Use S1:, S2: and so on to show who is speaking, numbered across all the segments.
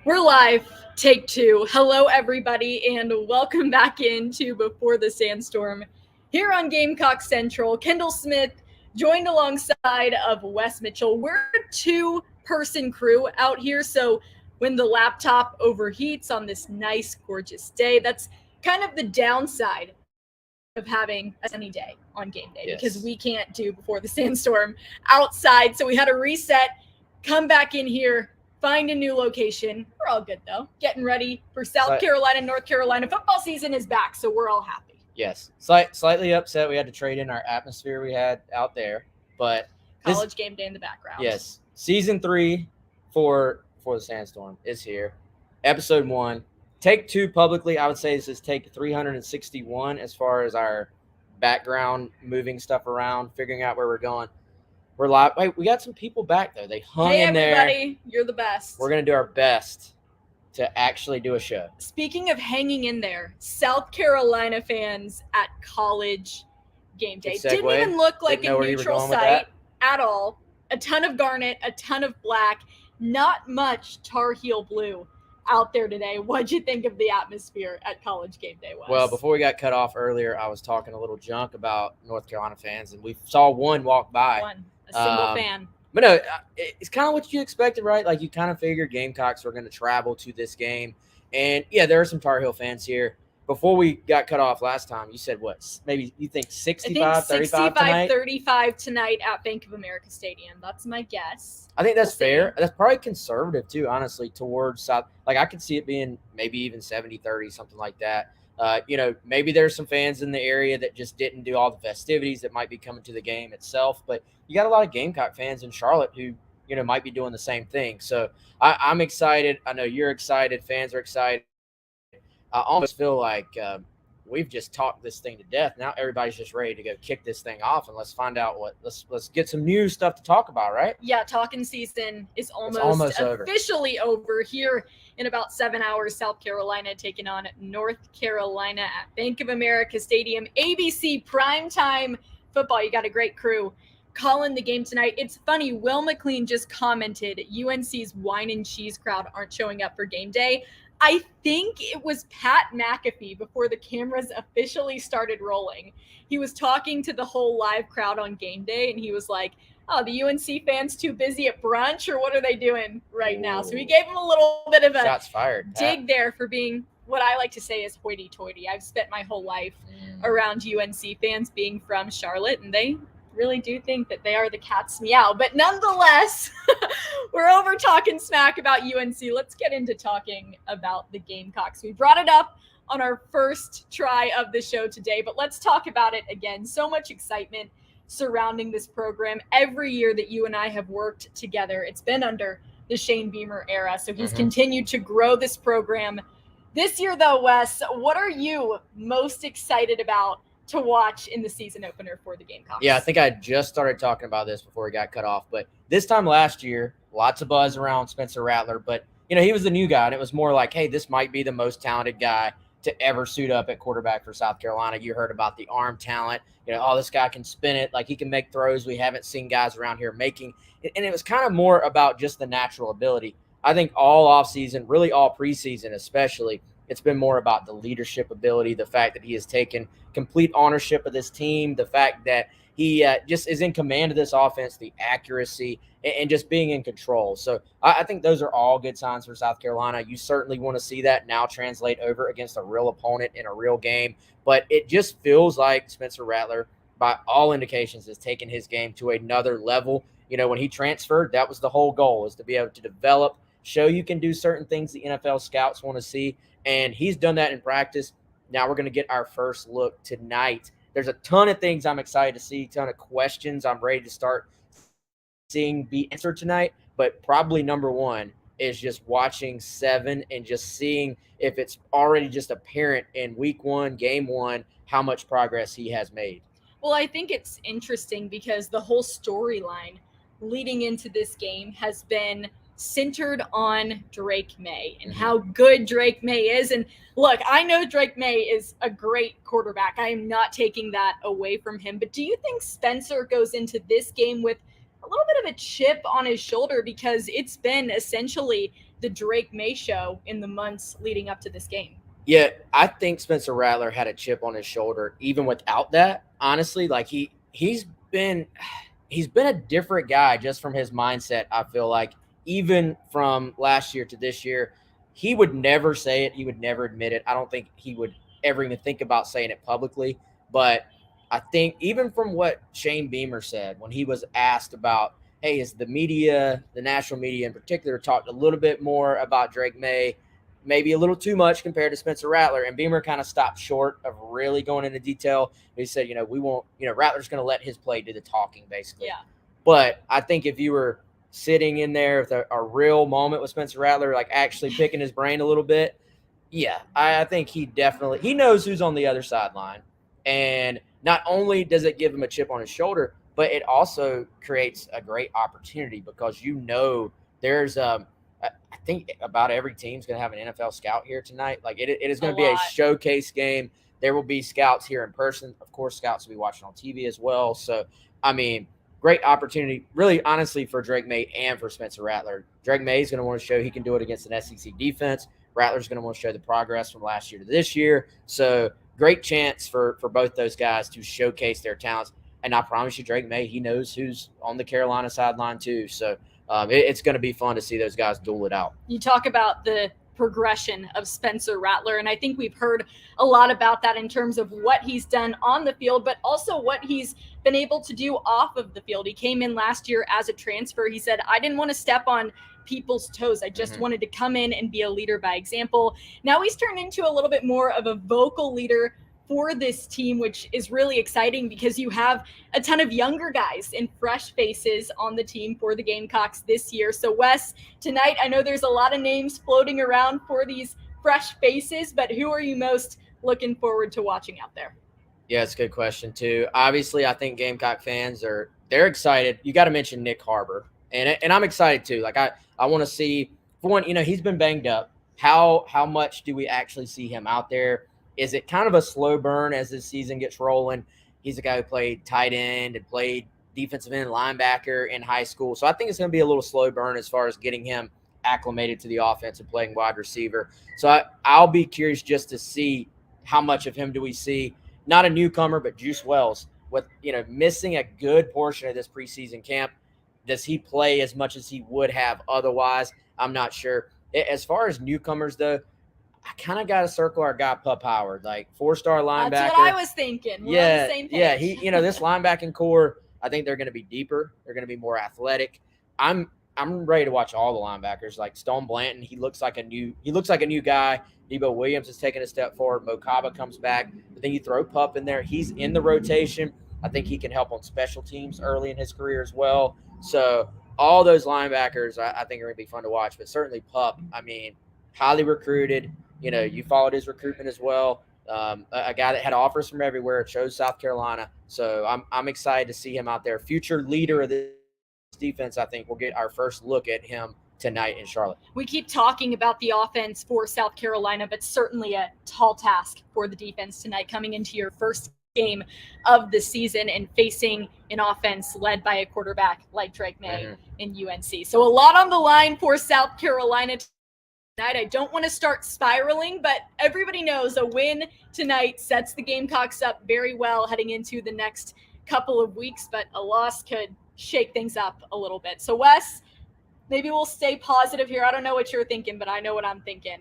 S1: We're live, take two. Hello, everybody, and welcome back into Before the Sandstorm here on Gamecock Central. Kendall Smith joined alongside of Wes Mitchell. We're a two-person crew out here, so when the laptop overheats on this nice, gorgeous day, that's kind of the downside of having a sunny day on game day because we can't do Before the Sandstorm outside. So we had to reset, come back in here, find a new location. We're all good though. Getting ready for South Carolina, North Carolina. Football season is back, so we're all happy.
S2: Yes. Slightly upset we had to trade in our atmosphere we had out there, but
S1: college game day in the background.
S2: Yes. Season 3 for the Sandstorm is here. Episode 1. Take 2 publicly, I would say this is take 361 as far as our background, moving stuff around, figuring out where we're going. We're live. Wait, we got some people back though. They hung in there.
S1: Hey everybody, you're the best.
S2: We're going to do our best to actually do a show.
S1: Speaking of hanging in there, South Carolina fans at college game day didn't even look like a neutral site at all. A ton of garnet, a ton of black, not much Tarheel blue out there today. What'd you think of the atmosphere at college game day, Wes?
S2: Well, before we got cut off earlier, I was talking a little junk about North Carolina fans, and we saw one walk by.
S1: A single fan.
S2: But no, it's kind of what you expected, right? Like you kind of figured Gamecocks were going to travel to this game. And yeah, there are some Tar Heel fans here. Before we got cut off last time, you said what? Maybe you think 65, 35 tonight?
S1: 35 tonight at Bank of America Stadium. That's my guess.
S2: I think that's fair. That's probably conservative too, honestly, towards South. Like I could see it being maybe even 70-30, something like that. Maybe there's some fans in the area that just didn't do all the festivities that might be coming to the game itself. But you got a lot of Gamecock fans in Charlotte who, might be doing the same thing. So I'm excited. I know you're excited. Fans are excited. I almost feel like we've just talked this thing to death. Now everybody's just ready to go kick this thing off, and let's find out let's get some new stuff to talk about, right?
S1: Yeah, talking season is almost officially over here in about 7 hours. South Carolina taking on North Carolina at Bank of America Stadium. ABC primetime football. You got a great crew calling the game tonight. It's funny, Will McLean just commented UNC's wine and cheese crowd aren't showing up for game day. I think it was Pat McAfee before the cameras officially started rolling. He was talking to the whole live crowd on game day, and he was like, oh, the UNC fans too busy at brunch, or what are they doing right now? So he gave him a little bit of a
S2: shots fired
S1: dig there for being what I like to say is hoity-toity. I've spent my whole life around UNC fans being from Charlotte, and they really do think that they are the cat's meow. But nonetheless, we're over talking smack about UNC. Let's get into talking about the Gamecocks. We brought it up on our first try of the show today, but let's talk about it again. So much excitement surrounding this program. Every year that you and I have worked together, it's been under the Shane Beamer era. So he's continued to grow this program. This year, though, Wes, what are you most excited about to watch in the season opener for the Gamecocks?
S2: Yeah, I think I just started talking about this before we got cut off. But this time last year, lots of buzz around Spencer Rattler. But, he was the new guy, and it was more like, hey, this might be the most talented guy to ever suit up at quarterback for South Carolina. You heard about the arm talent. This guy can spin it. Like, he can make throws we haven't seen guys around here making. And it was kind of more about just the natural ability. I think all offseason, really all preseason especially, it's been more about the leadership ability, the fact that he has taken complete ownership of this team, the fact that he just is in command of this offense, the accuracy, and just being in control. So I think those are all good signs for South Carolina. You certainly want to see that now translate over against a real opponent in a real game. But it just feels like Spencer Rattler, by all indications, has taken his game to another level. When he transferred, that was the whole goal, is to be able to develop, show you can do certain things the NFL scouts want to see. And he's done that in practice. Now we're going to get our first look tonight. There's a ton of things I'm excited to see, a ton of questions I'm ready to start seeing be answered tonight. But probably number one is just watching 7 and just seeing if it's already just apparent in week 1, game 1, how much progress he has made.
S1: Well, I think it's interesting because the whole storyline leading into this game has been centered on Drake May and how good Drake May is. And look, I know Drake May is a great quarterback. I am not taking that away from him. But do you think Spencer goes into this game with a little bit of a chip on his shoulder because it's been essentially the Drake May show in the months leading up to this game.
S2: Yeah, I think Spencer Rattler had a chip on his shoulder even without that. Honestly, like he's been a different guy just from his mindset. I feel like even from last year to this year, he would never say it. He would never admit it. I don't think he would ever even think about saying it publicly. But I think even from what Shane Beamer said when he was asked about, hey, is the media, the national media in particular, talked a little bit more about Drake May, maybe a little too much compared to Spencer Rattler. And Beamer kind of stopped short of really going into detail. He said, we won't, Rattler's going to let his play do the talking, basically.
S1: Yeah.
S2: But I think if you were sitting in there with a real moment with Spencer Rattler, like actually picking his brain a little bit, yeah, I think he knows who's on the other sideline. And not only does it give him a chip on his shoulder, but it also creates a great opportunity because there's I think about every team's going to have an NFL scout here tonight. Like it is going to be a showcase game. There will be scouts here in person. Of course, scouts will be watching on TV as well. So, I mean, great opportunity, really, honestly, for Drake May and for Spencer Rattler. Drake May is going to want to show he can do it against an SEC defense. Rattler's going to want to show the progress from last year to this year. So, great chance for both those guys to showcase their talents. And I promise you, Drake May, he knows who's on the Carolina sideline too. So, it's going to be fun to see those guys duel it out.
S1: You talk about the progression of Spencer Rattler, and I think we've heard a lot about that in terms of what he's done on the field, but also what he's been able to do off of the field. He came in last year as a transfer. He said, I didn't want to step on people's toes. I just wanted to come in and be a leader by example. Now he's turned into a little bit more of a vocal leader for this team, which is really exciting because you have a ton of younger guys and fresh faces on the team for the Gamecocks this year. So Wes, tonight, I know there's a lot of names floating around for these fresh faces, but who are you most looking forward to watching out there?
S2: Yeah, it's a good question too. Obviously, I think Gamecock fans they're excited. You got to mention Nick Harbor, and I'm excited too. Like I want to see, for one, he's been banged up. How much do we actually see him out there? Is it kind of a slow burn as this season gets rolling? He's a guy who played tight end and played defensive end linebacker in high school. So I think it's going to be a little slow burn as far as getting him acclimated to the offense and playing wide receiver. So I'll be curious just to see how much of him do we see. Not a newcomer, but Juice Wells, with missing a good portion of this preseason camp. Does he play as much as he would have otherwise? I'm not sure. As far as newcomers, though, I kind of got to circle our guy Pup Howard, like 4-star linebacker.
S1: That's what I was thinking. We're on the same page.
S2: Yeah, he, this linebacking core, I think they're going to be deeper. They're going to be more athletic. I'm ready to watch all the linebackers. Like Stone Blanton, he looks like a new guy. Debo Williams is taking a step forward. Mokaba comes back. But then you throw Pup in there. He's in the rotation. I think he can help on special teams early in his career as well. So all those linebackers, I think are going to be fun to watch. But certainly Pup, I mean, highly recruited. You followed his recruitment as well. A guy that had offers from everywhere, chose South Carolina. So I'm excited to see him out there. Future leader of this defense. I think we'll get our first look at him tonight in Charlotte.
S1: We keep talking about the offense for South Carolina, but certainly a tall task for the defense tonight, coming into your first game of the season and facing an offense led by a quarterback like Drake May in UNC. So a lot on the line for South Carolina tonight. I don't want to start spiraling, but everybody knows a win tonight sets the Gamecocks up very well heading into the next couple of weeks, but a loss could shake things up a little bit. So Wes, maybe we'll stay positive here. I don't know what you're thinking, but I know what I'm thinking.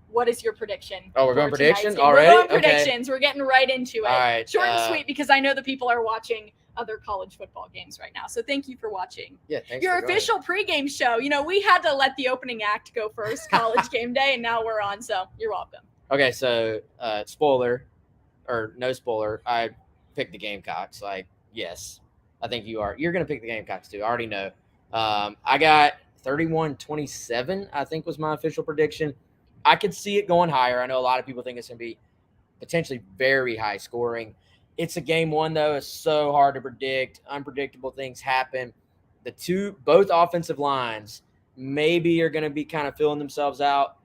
S1: What is your prediction?
S2: Oh, we're going predictions already?
S1: We're going predictions. We're getting right into it.
S2: All right.
S1: Short and sweet, because I know the people are watching other college football games right now. So thank you for watching.
S2: Yeah, thanks.
S1: Your official pregame show. We had to let the opening act go first, College Game Day, and now we're on. So you're welcome.
S2: Okay, so spoiler or no spoiler, I picked the Gamecocks. Like, yes, I think you are. You're going to pick the Gamecocks too. I already know. I got 31-27, I think was my official prediction. I could see it going higher. I know a lot of people think it's going to be potentially very high scoring. It's a game one, though. It's so hard to predict. Unpredictable things happen. Both offensive lines maybe are going to be kind of filling themselves out.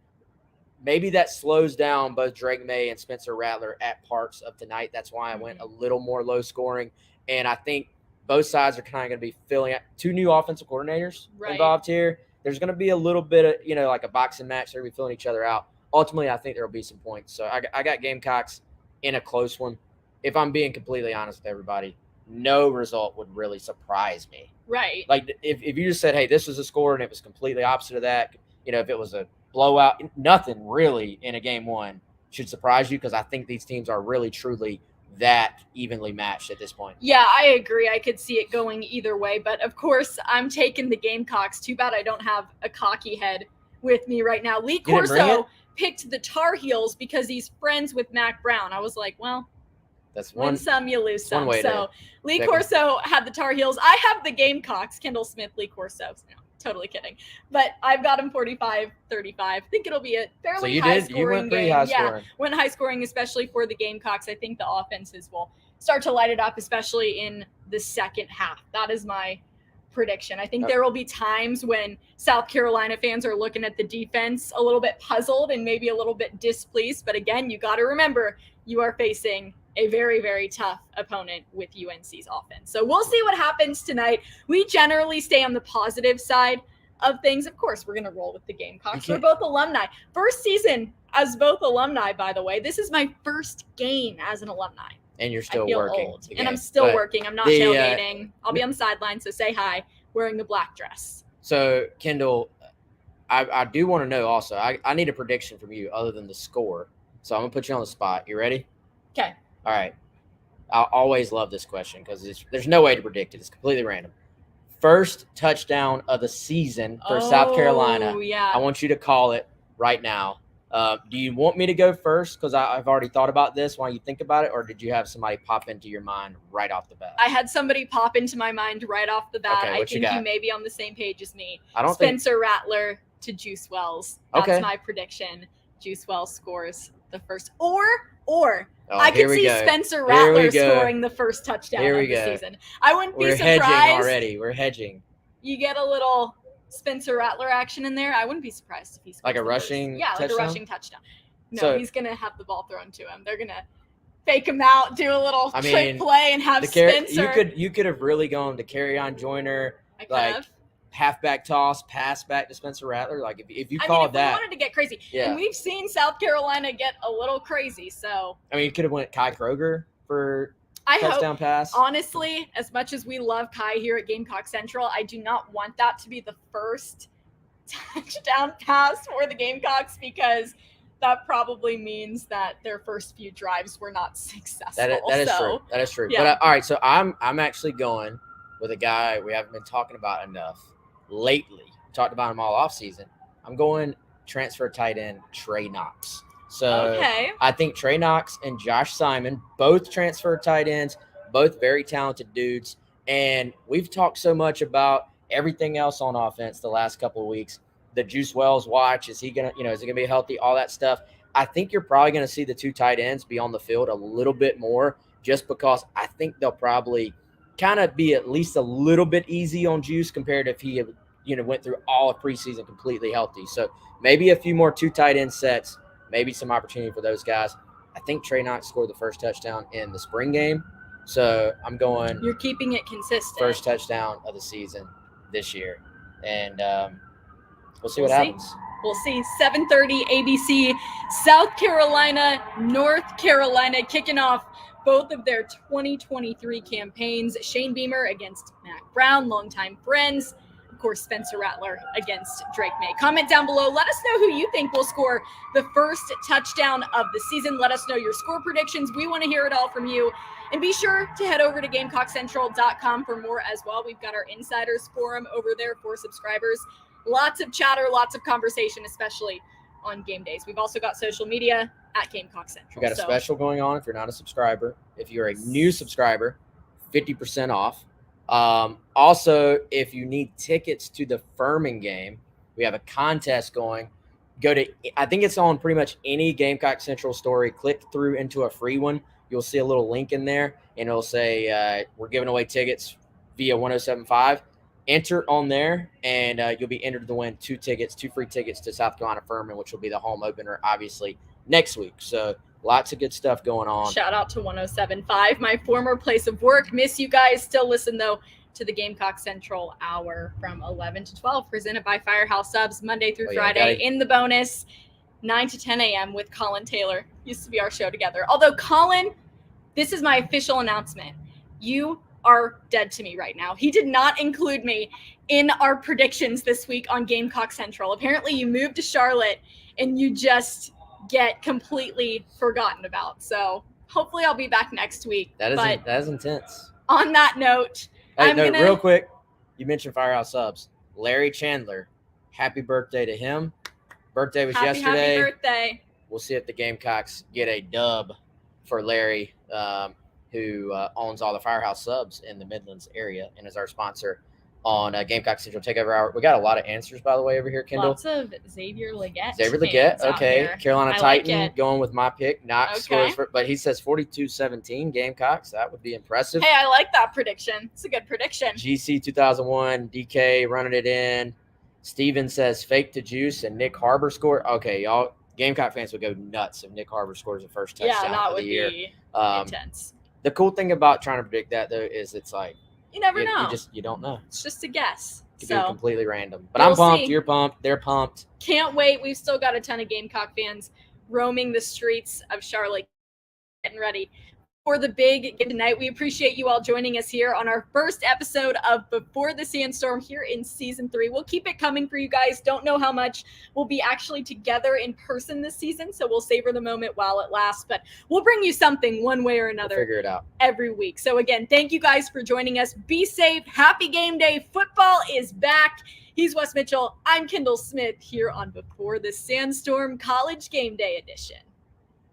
S2: Maybe that slows down both Drake May and Spencer Rattler at parts of tonight. That's why I went a little more low scoring. And I think both sides are kind of going to be filling out. Two new offensive coordinators involved here. there's going to be a little bit of, like a boxing match. They're going to be filling each other out. Ultimately, I think there will be some points. So I got Gamecocks in a close one. If I'm being completely honest with everybody, no result would really surprise me.
S1: Right.
S2: Like if you just said, hey, this was a score and it was completely opposite of that, if it was a blowout, nothing really in a game one should surprise you because I think these teams are really, truly that evenly matched at this point.
S1: Yeah, I agree. I could see it going either way. But of course, I'm taking the Gamecocks. Too bad I don't have a cocky head with me right now. Lee Corso picked the Tarheels because he's friends with Mac Brown. I was like, well,
S2: that's
S1: win some, you lose some. So Lee
S2: pick
S1: Corso had the Tarheels. I have the Gamecocks, Kendall Smith, Lee Corso. No, totally kidding. But I've got him 45-35. I think it'll be a fairly high-scoring game. Yeah, went high-scoring, especially for the Gamecocks. I think the offenses will start to light it up, especially in the second half. That is my prediction. I think there will be times when South Carolina fans are looking at the defense a little bit puzzled and maybe a little bit displeased. But again, you got to remember you are facing a very, very tough opponent with UNC's offense. So we'll see what happens tonight. We generally stay on the positive side of things. Of course, we're going to roll with the Gamecocks. We're both alumni. First season as both alumni, by the way. This is my first game as an alumni.
S2: And you're still working.
S1: And I'm still working. I'm not tailgating. I'll be on the sideline, so say hi, wearing the black dress.
S2: So, Kendall, I do want to know also, I need a prediction from you other than the score. So I'm going to put you on the spot. You ready?
S1: Okay.
S2: All right. I always love this question because there's no way to predict it. It's completely random. First touchdown of the season for South Carolina.
S1: Yeah.
S2: I want you to call it right now. Do you want me to go first because I've already thought about this while you think about it, or did you have somebody pop into your mind right off the bat?
S1: I had somebody pop into my mind right off the bat.
S2: Okay,
S1: I think you may be on the same page as me. Spencer Rattler to Juice Wells. That's my prediction. Juice Wells scores the first. Or I could see Spencer Rattler scoring the first touchdown of the season. I wouldn't be surprised.
S2: We're hedging already. We're hedging.
S1: You get a little Spencer Rattler action in there. I wouldn't be surprised if he scores
S2: like a rushing touchdown?
S1: Like a rushing touchdown. No, he's going to have the ball thrown to him. They're going to fake him out, do a little trick play, and have Spencer.
S2: You could have really gone to carry on Joyner, halfback toss, pass back to Spencer Rattler. Like if you called that,
S1: we wanted to get crazy, and we've seen South Carolina get a little crazy. So
S2: you could have went Kai Kroger for touchdown pass.
S1: Honestly, as much as we love Kai here at Gamecock Central, I do not want that to be the first touchdown pass for the Gamecocks because that probably means that their first few drives were not successful.
S2: That is true. That is true.
S1: Yeah.
S2: But all right, so I'm actually going with a guy we haven't been talking about enough lately. We talked about him all off season. I'm going transfer tight end Trey Knox. So I think Trey Knox and Josh Simon, both transfer tight ends, both very talented dudes. And we've talked so much about everything else on offense the last couple of weeks. The Juice Wells watch, is he going to, is he going to be healthy? All that stuff. I think you're probably going to see the two tight ends be on the field a little bit more just because I think they'll probably kind of be at least a little bit easy on Juice compared to if he went through all of preseason completely healthy. So maybe a few more two tight end sets. Maybe some opportunity for those guys. I think Trey Knox scored the first touchdown in the spring game. So I'm going.
S1: You're keeping it consistent.
S2: First touchdown of the season this year. And we'll see what happens.
S1: We'll see. 7:30 ABC, South Carolina, North Carolina kicking off both of their 2023 campaigns. Shane Beamer against Mac Brown, longtime friends. Of course, Spencer Rattler against Drake May. Comment down below. Let us know who you think will score the first touchdown of the season. Let us know your score predictions. We want to hear it all from you. And be sure to head over to GamecockCentral.com for more as well. We've got our Insiders Forum over there for subscribers. Lots of chatter, lots of conversation, especially on game days. We've also got social media at Gamecock Central.
S2: We've got a special going on if you're not a subscriber. If you're a new subscriber, 50% off. Also, if you need tickets to the Furman game, we have a contest going. I think it's on pretty much any Gamecock Central story. Click through into a free one. You'll see a little link in there, and it'll say we're giving away tickets via 1075. Enter on there, and you'll be entered to win two free tickets to South Carolina Furman, which will be the home opener, obviously, next week. So lots of good stuff going on.
S1: Shout out to 1075, my former place of work. Miss you guys. Still listen, though, to the Gamecock Central Hour from 11 to 12, presented by Firehouse Subs, Monday through
S2: Oh, yeah,
S1: Friday. In the bonus, 9 to 10 a.m. with Colin Taylor. Used to be our show together. Although, Colin, this is my official announcement. You are dead to me right now. He did not include me in our predictions this week on Gamecock Central. Apparently, you moved to Charlotte and you just get completely forgotten about. So hopefully I'll be back next week.
S2: That
S1: But
S2: is intense.
S1: on that note,
S2: Hey, real quick, you mentioned Firehouse Subs. Larry Chandler, happy birthday to him. Birthday was yesterday.
S1: Happy birthday.
S2: We'll see if the Gamecocks get a dub for Larry, who owns all the Firehouse Subs in the Midlands area and is our sponsor on Gamecock Central Takeover Hour. We got a lot of answers, by the way, over here, Kendall.
S1: Lots of Xavier Leggett.
S2: Okay. Carolina Titan
S1: like
S2: going with my pick. Scores but he says 42-17 Gamecocks. That would be impressive.
S1: Hey, I like that prediction. It's a good prediction.
S2: GC 2001, DK running it in. Steven says fake to juice and Nick Harbor score. Okay, y'all. Gamecock fans would go nuts if Nick Harbor scores the first touchdown of the year.
S1: Yeah, that would be intense.
S2: The cool thing about trying to predict that, though, is it's like
S1: you never know.
S2: You don't know.
S1: It's just a guess.
S2: It could be completely random. But I'm pumped. See. You're pumped. They're pumped.
S1: Can't wait. We've still got a ton of Gamecock fans roaming the streets of Charlotte, getting ready for the big game tonight. We appreciate you all joining us here on our first episode of Before the Sandstorm here in season 3. We'll keep it coming for you guys. Don't know how much we'll be actually together in person this season, so we'll savor the moment while it lasts, but we'll bring you something one way or another.
S2: We'll figure it out
S1: every week. So again, thank you guys for joining us. Be safe. Happy game day. Football is back. He's Wes Mitchell. I'm Kendall Smith here on Before the Sandstorm College Game Day Edition.